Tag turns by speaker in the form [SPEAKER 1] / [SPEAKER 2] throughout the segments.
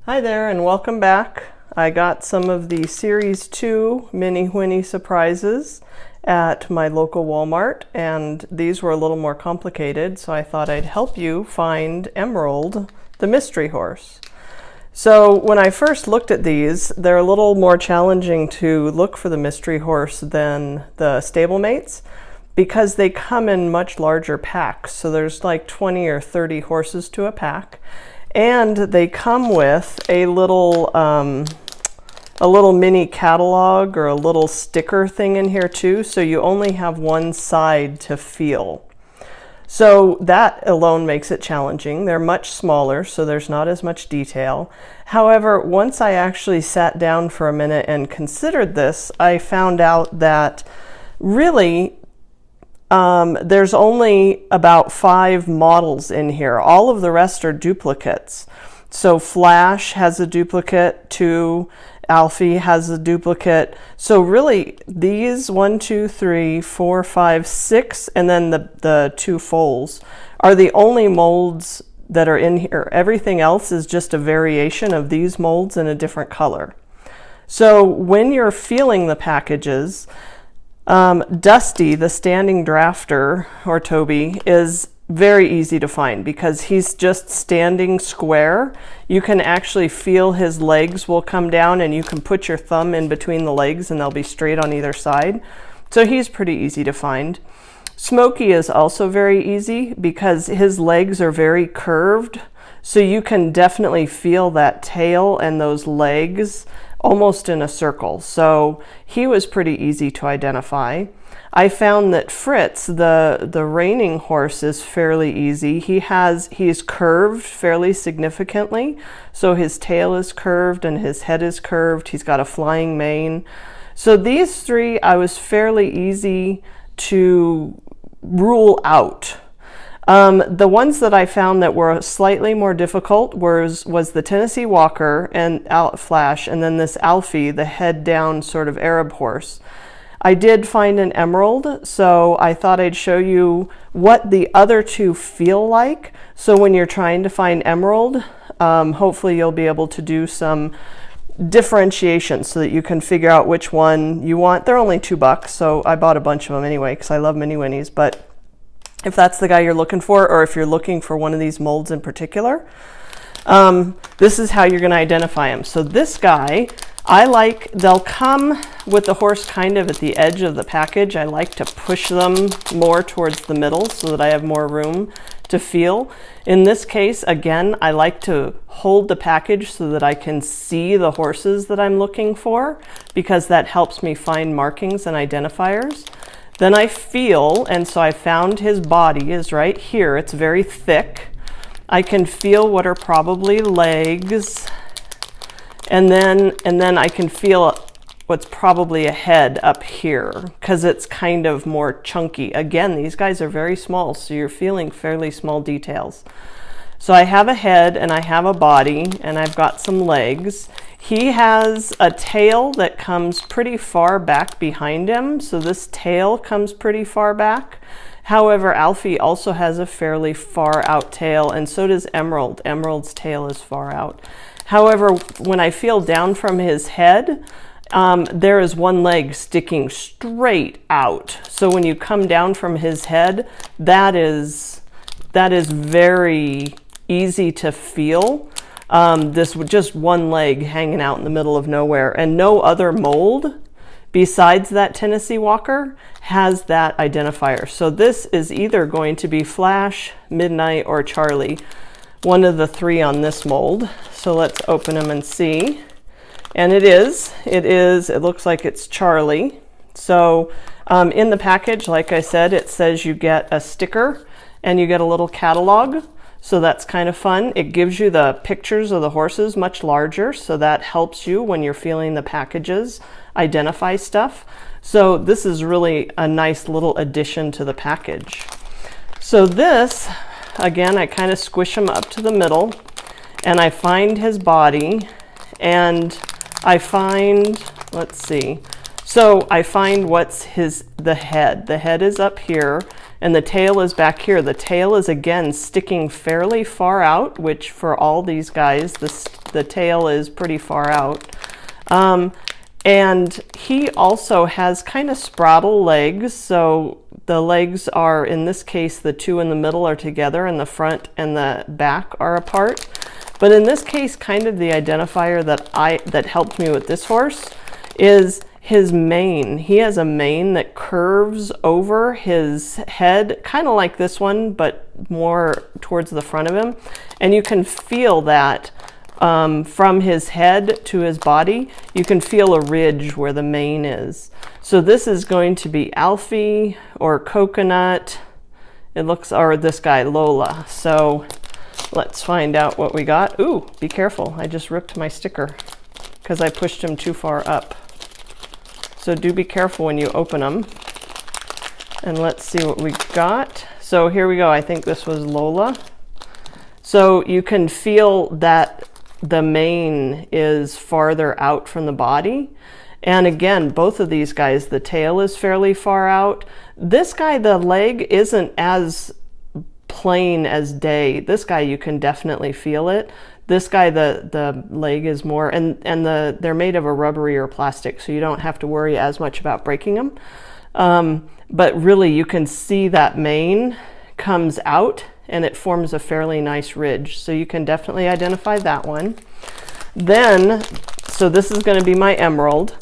[SPEAKER 1] Hi there and welcome back. I got some of the Series 2 Mini Whinnie Surprises at my local Walmart, and these were a little more complicated, so I thought I'd help you find Emerald, the mystery horse. So when I first looked at these, they're a little more challenging to look for the mystery horse than the Stablemates because they come in much larger packs. So there's like 20 or 30 horses to a pack. And they come with a little mini catalog or a little sticker thing in here too, so you only have one side to feel. So that alone makes it challenging. They're much smaller, so there's not as much detail. However, once I actually sat down for a minute and considered this, I found out that really there's only about 5 models in here. All of the rest are duplicates. So Flash has a duplicate, 2, Alfie has a duplicate. So really these 1, 2, 3, 4, 5, 6, and then the 2 foals are the only molds that are in here. Everything else is just a variation of these molds in a different color. So when you're feeling the packages, Dusty, the standing drafter, or Toby, is very easy to find because he's just standing square. You can actually feel his legs will come down, and you can put your thumb in between the legs and they'll be straight on either side. So he's pretty easy to find. Smokey is also very easy because his legs are very curved. So you can definitely feel that tail and those legs almost in a circle. So he was pretty easy to identify. I found that Fritz, the reining horse, is fairly easy. He's curved fairly significantly. So his tail is curved and his head is curved. He's got a flying mane. So these 3 I was fairly easy to rule out. The ones that I found that were slightly more difficult was the Tennessee Walker and Flash, and then this Alfie, the head down sort of Arab horse. I did find an Emerald, so I thought I'd show you what the other 2 feel like. So when you're trying to find Emerald, hopefully you'll be able to do some differentiation so that you can figure out which one you want. They're only $2, so I bought a bunch of them anyway because I love Mini Whinnies. But if that's the guy you're looking for, or if you're looking for one of these molds in particular, this is how you're going to identify him. So this guy, they'll come with the horse kind of at the edge of the package. I like to push them more towards the middle so that I have more room to feel. In this case, again, I like to hold the package so that I can see the horses that I'm looking for, because that helps me find markings and identifiers. Then I feel, and so I found his body is right here. It's very thick. I can feel what are probably legs, and then I can feel what's probably a head up here because it's kind of more chunky. Again, these guys are very small, so you're feeling fairly small details. So I have a head and I have a body and I've got some legs. He has a tail that comes pretty far back behind him. So this tail comes pretty far back. However, Alfie also has a fairly far out tail, and so does Emerald. Emerald's tail is far out. However, when I feel down from his head, there is one leg sticking straight out. So when you come down from his head, that is very easy to feel. This with just one leg hanging out in the middle of nowhere, and no other mold besides that Tennessee Walker has that identifier. So this is either going to be Flash, Midnight, or Charlie, one of the 3 on this mold. So let's open them and see. And it looks like it's Charlie. So in the package, like I said, it says you get a sticker and you get a little catalog. So that's kind of fun. It gives you the pictures of the horses much larger, so that helps you when you're feeling the packages identify stuff. So this is really a nice little addition to the package. So this, again, I kind of squish him up to the middle and I find his body, and I find, let's see, so I find what's the head. The head is up here, and the tail is back here. The tail is again sticking fairly far out, which for all these guys, the tail is pretty far out. And he also has kind of spraddle legs, so the legs are, in this case, the two in the middle are together and the front and the back are apart. But in this case, kind of the identifier that helped me with this horse is his mane. He has a mane that curves over his head, kind of like this one, but more towards the front of him. And you can feel that from his head to his body, you can feel a ridge where the mane is. So this is going to be Alfie or Coconut. It looks, or this guy, Lola. So let's find out what we got. Ooh, be careful. I just ripped my sticker because I pushed him too far up. So do be careful when you open them. And let's see what we got. So here we go. I think this was Lola. So you can feel that the mane is farther out from the body. And again, both of these guys, the tail is fairly far out. This guy, the leg isn't as plain as day. This guy, you can definitely feel it. This guy, the leg is more, and they're made of a rubbery or plastic, so you don't have to worry as much about breaking them. But really, you can see that mane comes out and it forms a fairly nice ridge. So you can definitely identify that one. Then, so this is going to be my emerald.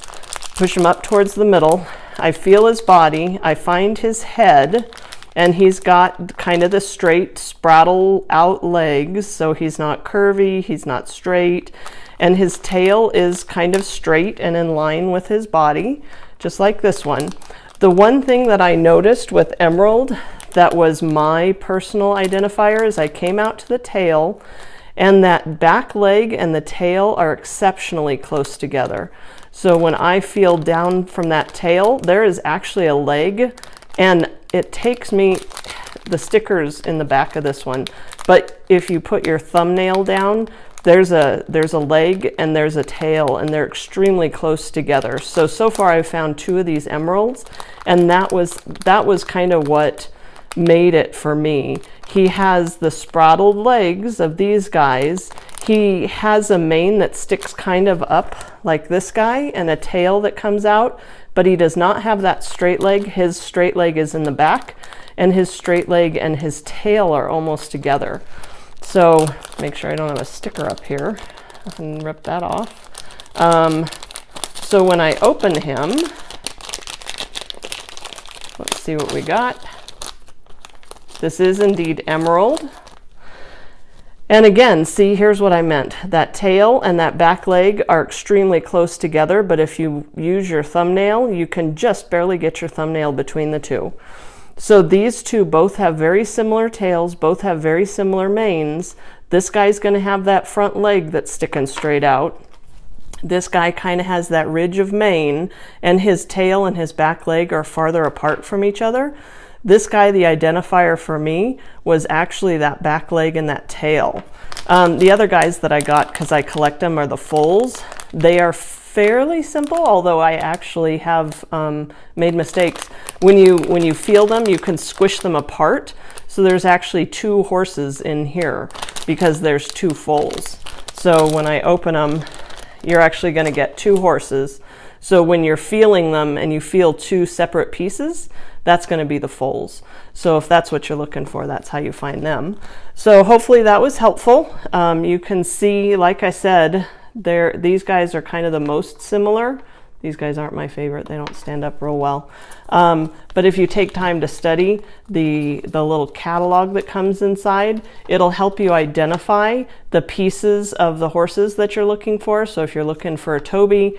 [SPEAKER 1] Push him up towards the middle. I feel his body. I find his head, and he's got kind of the straight spraddle out legs. So he's not curvy, he's not straight. And his tail is kind of straight and in line with his body, just like this one. The one thing that I noticed with emerald that was my personal identifier is I came out to the tail, and that back leg and the tail are exceptionally close together. So when I feel down from that tail, there is actually a leg, and it takes me, the sticker's in the back of this one, but if you put your thumbnail down, there's a leg and there's a tail, and they're extremely close together. So far I've found two of these emeralds, and that was kind of what made it for me. He has the spraddled legs of these guys. He has a mane that sticks kind of up like this guy and a tail that comes out, but he does not have that straight leg. His straight leg is in the back, and his straight leg and his tail are almost together. So make sure I don't have a sticker up here. I can rip that off. So when I open him, let's see what we got. This is indeed emerald. And again, see, here's what I meant. That tail and that back leg are extremely close together, but if you use your thumbnail, you can just barely get your thumbnail between the two. So these two both have very similar tails, both have very similar manes. This guy's going to have that front leg that's sticking straight out. This guy kind of has that ridge of mane, and his tail and his back leg are farther apart from each other. This guy, the identifier for me, was actually that back leg and that tail. The other guys that I got, because I collect them, are the foals. They are fairly simple, although I actually have made mistakes. When you feel them, you can squish them apart. So there's actually two horses in here because there's two foals. So when I open them, you're actually going to get two horses. So when you're feeling them and you feel two separate pieces, that's going to be the foals. So if that's what you're looking for, that's how you find them. So hopefully that was helpful. You can see, like I said, these guys are kind of the most similar. These guys aren't my favorite. They don't stand up real well. But if you take time to study the little catalog that comes inside, it'll help you identify the pieces of the horses that you're looking for. So if you're looking for a Toby,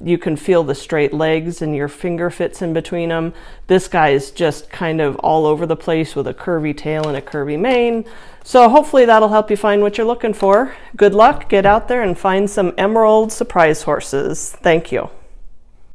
[SPEAKER 1] you can feel the straight legs and your finger fits in between them. This guy is just kind of all over the place with a curvy tail and a curvy mane. So hopefully that'll help you find what you're looking for. Good luck. Get out there and find some emerald surprise horses. Thank you.